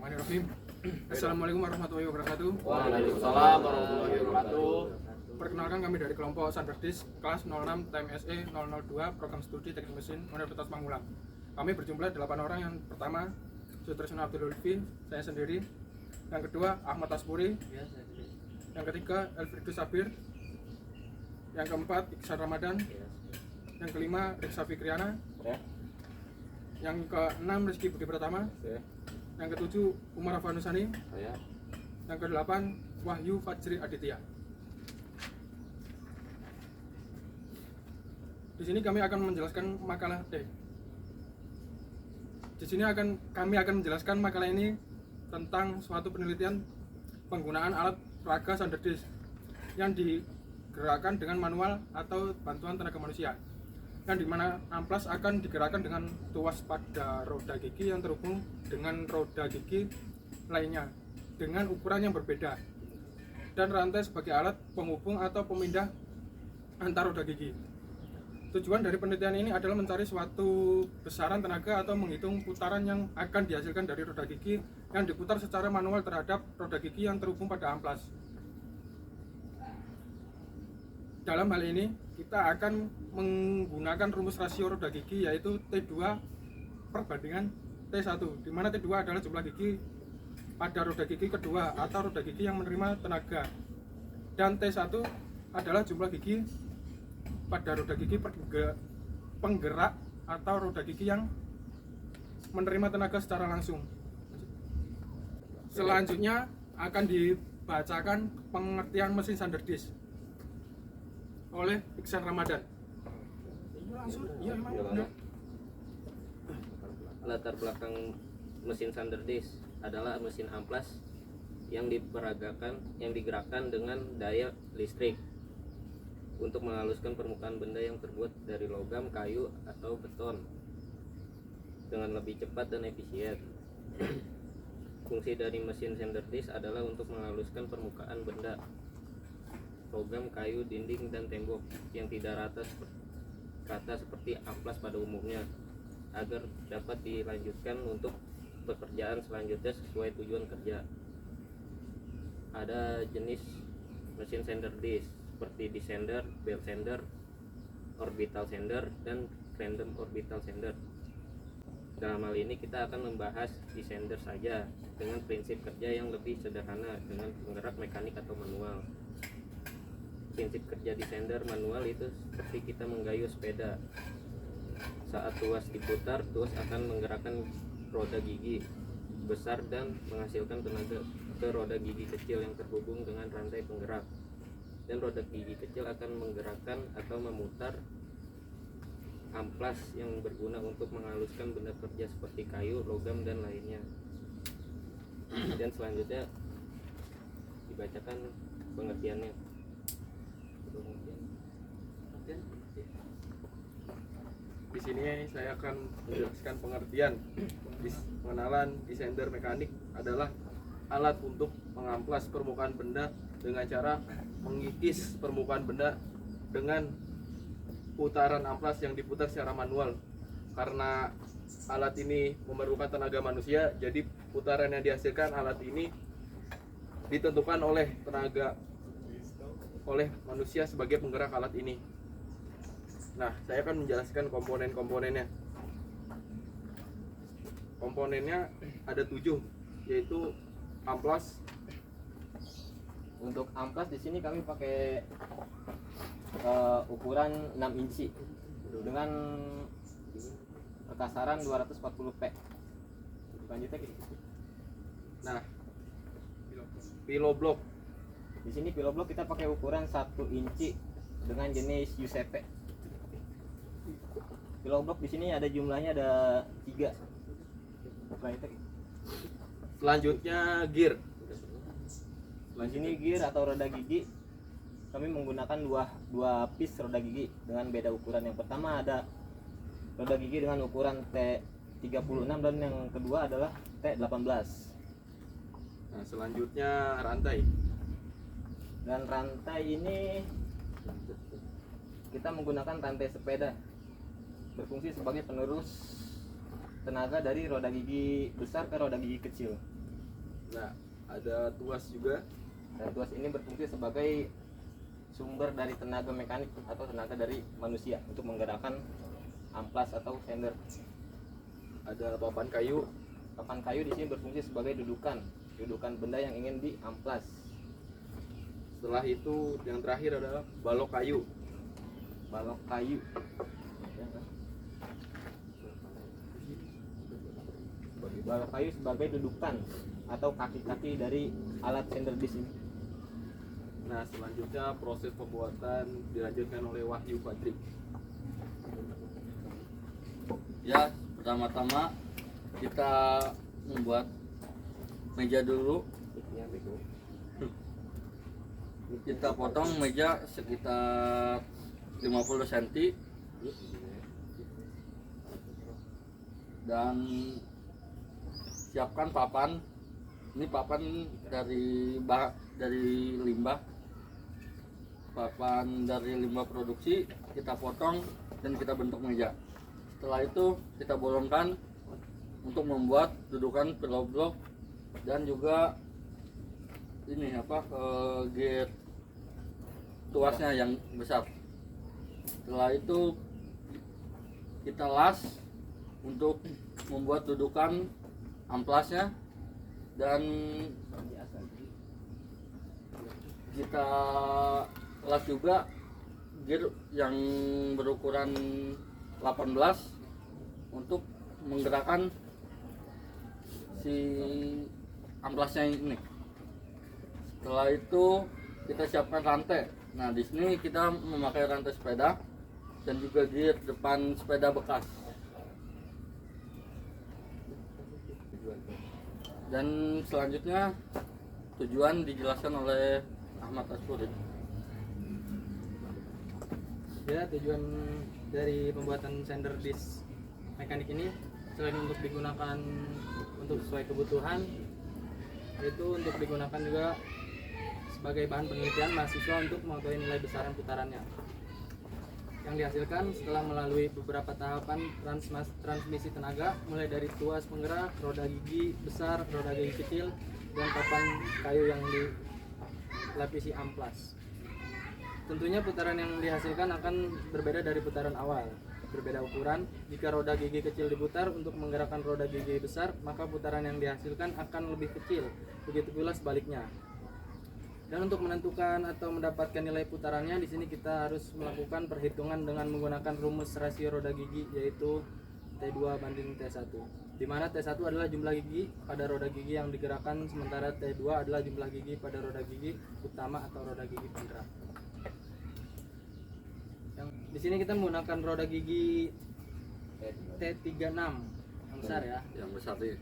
Bismillahirrahmanirrahim. Assalamualaikum warahmatullahi wabarakatuh. Waalaikumsalam warahmatullahi wabarakatuh. Perkenalkan, kami dari kelompok Sanderdis kelas 06 TMSE 002 Program Studi Teknik Mesin Universitas Pamulang. Kami berjumlah 8 orang. Yang pertama Sutrisno Abdul Lutfi, saya sendiri. Yang kedua Ahmad Aspuri. Yang ketiga Elfridus Sabir. Yang keempat Iksan Ramadan. Yang kelima Riksa Fikriana. Yang keenam Rizky Budi Pratama. Yang ketujuh Umar Afanusani. Yang kedelapan Wahyu Fajri Aditya. Di sini kami akan menjelaskan makalah kami akan menjelaskan makalah ini tentang suatu penelitian penggunaan alat peraga Sanderdis yang digerakkan dengan manual atau bantuan tenaga manusia, yang dimana amplas akan digerakkan dengan tuas pada roda gigi yang terhubung dengan roda gigi lainnya dengan ukuran yang berbeda, dan rantai sebagai alat penghubung atau pemindah antar roda gigi. Tujuan dari penelitian ini adalah mencari suatu besaran tenaga atau menghitung putaran yang akan dihasilkan dari roda gigi yang diputar secara manual terhadap roda gigi yang terhubung pada amplas. Dalam hal ini, kita akan menggunakan rumus rasio roda gigi, yaitu T2 perbandingan T1, di mana T2 adalah jumlah gigi pada roda gigi kedua atau roda gigi yang menerima tenaga, dan T1 adalah jumlah gigi pada roda gigi penggerak atau roda gigi yang menerima tenaga secara langsung. Selanjutnya akan dibacakan pengertian mesin Sanderdis oleh Iksan Ramadan. Latar belakang mesin Sanderdis adalah mesin amplas yang digerakkan dengan daya listrik untuk menghaluskan permukaan benda yang terbuat dari logam, kayu, atau beton dengan lebih cepat dan efisien. Fungsi dari mesin Sanderdis adalah untuk menghaluskan permukaan benda, logam, kayu, dinding, dan tembok yang tidak rata seperti amplas pada umumnya, agar dapat dilanjutkan untuk pekerjaan selanjutnya sesuai tujuan kerja. Ada jenis mesin Sanderdis seperti descender, belt sander, orbital sander, dan random orbital sander. Dalam hal ini kita akan membahas descender saja dengan prinsip kerja yang lebih sederhana dengan penggerak mekanik atau manual. Prinsip kerja descender manual itu seperti kita menggayuh sepeda. Saat tuas diputar, tuas akan menggerakkan roda gigi besar dan menghasilkan tenaga ke roda gigi kecil yang terhubung dengan rantai penggerak, dan roda gigi kecil akan menggerakkan atau memutar amplas yang berguna untuk menghaluskan benda kerja seperti kayu, logam, dan lainnya. Dan selanjutnya dibacakan pengertiannya. Di sini saya akan menjelaskan pengertian. Pengenalan descender mekanik adalah alat untuk mengamplas permukaan benda dengan cara mengikis permukaan benda dengan putaran amplas yang diputar secara manual. Karena alat ini memerlukan tenaga manusia, jadi putaran yang dihasilkan alat ini ditentukan oleh manusia sebagai penggerak alat ini. Nah, saya akan menjelaskan komponen-komponennya. Komponennya ada 7, yaitu amplas. Untuk amplas di sini kami pakai ukuran 6 inci dengan kasaran 240 P. Lanjutnya gitu. Nah, piloblok. Di sini piloblok kita pakai ukuran 1 inci dengan jenis UCP. Piloblok di sini ada jumlahnya ada 3. Lanjutnya gitu. Selanjutnya gear. Di sini gear atau roda gigi kami menggunakan dua piece roda gigi dengan beda ukuran. Yang pertama ada roda gigi dengan ukuran T36 dan yang kedua adalah T18. Nah, selanjutnya rantai. Dan rantai ini kita menggunakan rantai sepeda, berfungsi sebagai penerus tenaga dari roda gigi besar ke roda gigi kecil. Nah, ada tuas juga. Dan tuas ini berfungsi sebagai sumber dari tenaga mekanik atau tenaga dari manusia untuk menggerakkan amplas atau sender. Ada papan kayu. Papan kayu di sini berfungsi sebagai dudukan benda yang ingin diamplas. Setelah itu yang terakhir adalah balok kayu. Balok kayu. Balok kayu sebagai dudukan atau kaki-kaki dari alat sender disk ini. Nah, selanjutnya proses pembuatan dilanjutkan oleh Wahyu Fadri. Ya, pertama-tama kita membuat meja dulu. Kita potong meja sekitar 50 cm dan siapkan papan. Ini papan dari limbah. Papan dari limbah produksi kita potong dan kita bentuk meja. Setelah itu kita bolongkan untuk membuat dudukan blok dan juga ini gate tuasnya yang besar. Setelah itu kita las untuk membuat dudukan amplasnya dan kita las juga gear yang berukuran 18 untuk menggerakkan si amplasnya ini. Setelah itu kita siapkan rantai. Nah, di sini kita memakai rantai sepeda dan juga gear depan sepeda bekas. Dan selanjutnya tujuan dijelaskan oleh Ahmad Asfurid. Ya, tujuan dari pembuatan sender disk mekanik ini selain untuk digunakan untuk sesuai kebutuhan, itu untuk digunakan juga sebagai bahan penelitian mahasiswa untuk mengetahui nilai besaran putarannya yang dihasilkan setelah melalui beberapa tahapan transmisi tenaga, mulai dari tuas penggerak, roda gigi besar, roda gigi kecil, dan papan kayu yang dilapisi amplas. Tentunya putaran yang dihasilkan akan berbeda dari putaran awal, berbeda ukuran. Jika roda gigi kecil diputar untuk menggerakkan roda gigi besar, maka putaran yang dihasilkan akan lebih kecil, begitu pula sebaliknya. Dan untuk menentukan atau mendapatkan nilai putarannya, di sini kita harus melakukan perhitungan dengan menggunakan rumus rasio roda gigi, yaitu T2 banding T1. Di mana T1 adalah jumlah gigi pada roda gigi yang digerakkan, sementara T2 adalah jumlah gigi pada roda gigi utama atau roda gigi penggerak. Di sini kita menggunakan roda gigi T36 yang besar ya. Yang besar sih.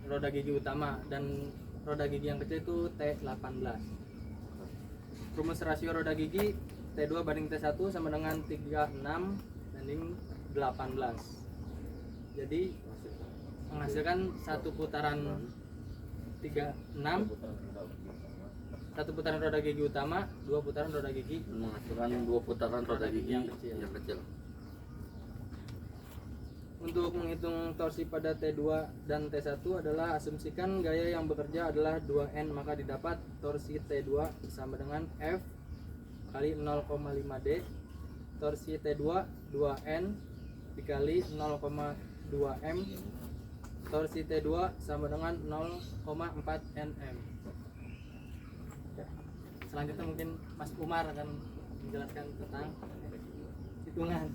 Roda gigi utama, dan roda gigi yang kecil itu T18. Rumus rasio roda gigi T2 banding T1 sama dengan 36 banding 18. Jadi menghasilkan satu putaran 36, satu putaran roda gigi utama, dua putaran roda gigi Menghasilkan 2 putaran roda gigi yang kecil. Untuk menghitung torsi pada T2 dan T1 adalah asumsikan gaya yang bekerja adalah 2N, maka didapat torsi T2 sama dengan F kali 0,5D, torsi T2 2N dikali 0,2M, torsi T2 sama dengan 0,4 Nm. Selanjutnya mungkin Mas Umar akan menjelaskan tentang perhitungan.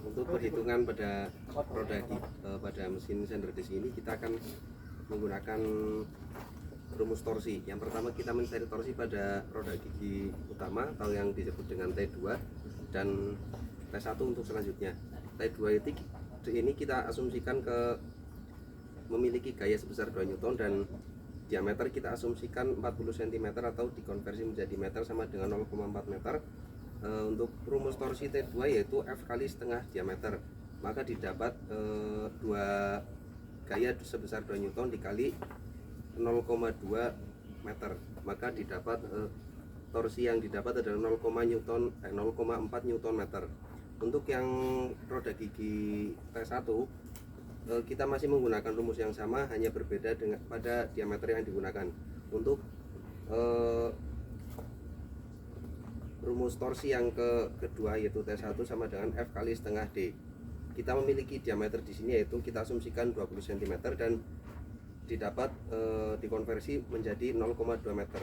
Untuk perhitungan pada pada mesin sender disk ini, kita akan menggunakan rumus torsi. Yang pertama, kita mencari torsi pada roda gigi utama atau yang disebut dengan T2 dan T1 untuk selanjutnya. T2 ini kita asumsikan memiliki gaya sebesar 2 Newton dan diameter kita asumsikan 40 cm atau dikonversi menjadi meter sama dengan 0,4 meter. Untuk rumus torsi T2 yaitu F kali setengah diameter, maka didapat dua gaya sebesar 2 Newton dikali 0,2 meter, maka didapat torsi yang didapat adalah 0,4 Newton meter. Untuk yang roda gigi T1 kita masih menggunakan rumus yang sama, hanya berbeda dengan pada diameter yang digunakan. Untuk rumus torsi yang kedua yaitu T1 sama dengan F kali setengah D. Kita memiliki diameter di sini yaitu kita asumsikan 20 cm dan didapat dikonversi menjadi 0,2 meter.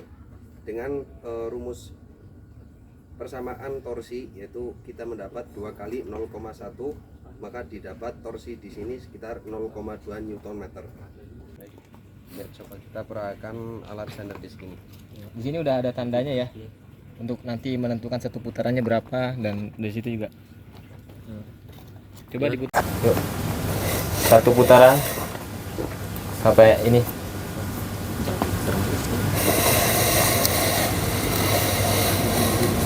Dengan rumus persamaan torsi yaitu kita mendapat 2 kali 0,1, maka didapat torsi di sini sekitar 0,2 Nm. Ya, coba kita peragakan alat sander disk ini. Di sini udah ada tandanya ya, untuk nanti menentukan satu putarannya berapa, dan dari situ juga. Coba diputar. Yuk. Satu putaran sampai ini.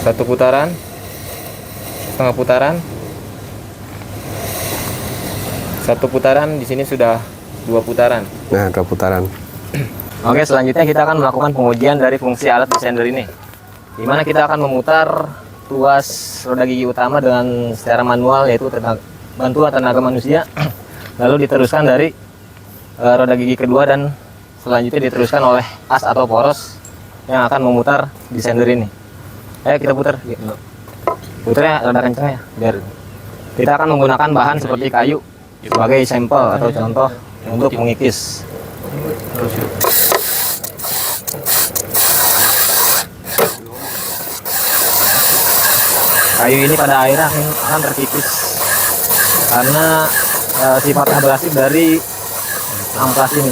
Satu putaran, setengah putaran, satu putaran. Di sini sudah 2 putaran. Nah, 2 putaran. Oke, selanjutnya kita akan melakukan pengujian dari fungsi alat descender ini, di mana kita akan memutar tuas roda gigi utama dengan secara manual, yaitu bantuan tenaga manusia, lalu diteruskan dari roda gigi kedua, dan selanjutnya diteruskan oleh as atau poros yang akan memutar descender ini. Ayo kita putar. Putarnya rada kencang ya, biar kita akan menggunakan bahan seperti kayu sebagai sampel atau contoh untuk mengikis. Kayu ini pada akhirnya akan terkikis karena sifat abrasif dari amplas ini.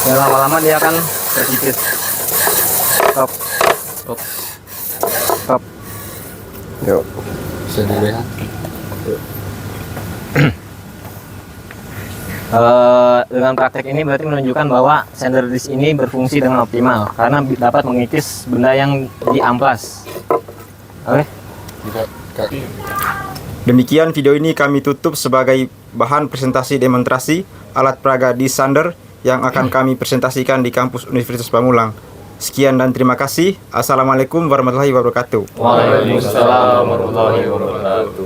Dan lama-lama dia akan terkikis. Stop. Yuk. Bisa dilihat. Dengan praktek ini berarti menunjukkan bahwa sander disk ini berfungsi dengan optimal karena dapat mengikis benda yang diamplas. Oke. Demikian video ini kami tutup sebagai bahan presentasi demonstrasi alat peraga disk sander yang akan kami presentasikan di kampus Universitas Pamulang. Sekian dan terima kasih. Assalamualaikum warahmatullahi wabarakatuh. Waalaikumsalam warahmatullahi wabarakatuh.